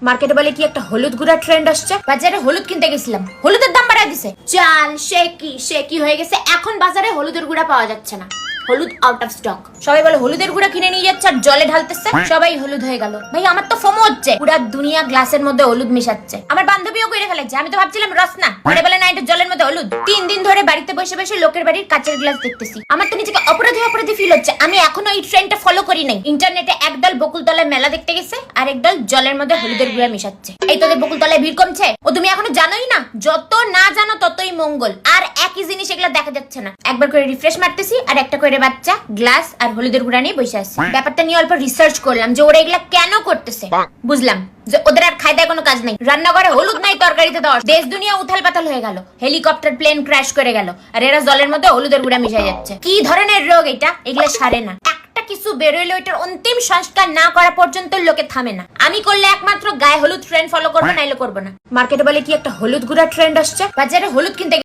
মার্কেটে বলে কি একটা হলুদ গুঁড়া ট্রেন্ড আসছে। বাজারে হলুদ কিনতে গেছিলাম, হলুদের দাম বাড়ায় দিছে। চাল সে কি হয়ে গেছে, এখন বাজারে হলুদের গুঁড়া পাওয়া যাচ্ছে না, হলুদ আউট অফ স্টক। সবাই বলে হলুদের গুঁড়া কিনে নিয়ে যাচ্ছে আর জলে ঢালতেছে, সবাই হলুদ হয়ে গেল। ভাই আমার তো ফোমো হচ্ছে, পুরা দুনিয়া গ্লাসের মধ্যে হলুদ মিশাচ্ছে। আমার বান্ধবীও কইরে ফেলেছে, আমি তো ভাবছিলাম রসনা, পরে বলে না এটা জলের মধ্যে হলুদ। 3 দিন ধরে বাড়িতে বসে বসে লোকের বাড়ির কাচের গ্লাস দেখতেছি। আমার তো নিজেকে অপরাধী ফিল হচ্ছে। আমি এখনো এই ট্রেন্ডটা ফলো করি নাই। ইন্টারনেটে একদল বকুলতলায় মেলা দেখতে গেছে আর একদল জলের মধ্যে হলুদের গুঁড়া মিশাচ্ছে। এই তোদের বকুলতলায় ভিড় কমছে? ও তুমি এখনো জানোই না? যত না জানো ততই মঙ্গল। আর একই জিনিস এগুলা দেখা যাচ্ছে না। একবার করে রিফ্রেশ মারতেছি আর একটা করে বাচ্চা গ্লাস আর হলুদের গুঁড়া নিয়ে বসে আছে। ব্যাপারটা নিয়ে অল্প রিসার্চ করলাম যে ওরা এগুলা কেন করতেছে। বুঝলাম যে ওদের আর খাই দেয় কোনো কাজ নাই। রান্নাঘরে হলুদ নাই, তরকারিতে দেওয়া। দেশ দুনিয়া উথাল পাতাল হয়ে গেল, হেলিকপ্টার প্লেন ক্র্যাশ করে গেল, আর এরা জলের মধ্যে হলুদের গুঁড়া মিশাই যাচ্ছে। কি ধরনের রোগ এটা? এগুলা সারে না। একটা কিছু বেরোইলে ওইটার অন্তিম সংস্কার না করা পর্যন্ত লোকে থামে না। আমি করলে একমাত্র গায়ে হলুদ ট্রেন্ড ফলো করবো, নাইলে করবো না। মার্কেটে বলে কি একটা হলুদ গুঁড়া ট্রেন্ড আসছে। বাজারে হলুদ কিনতে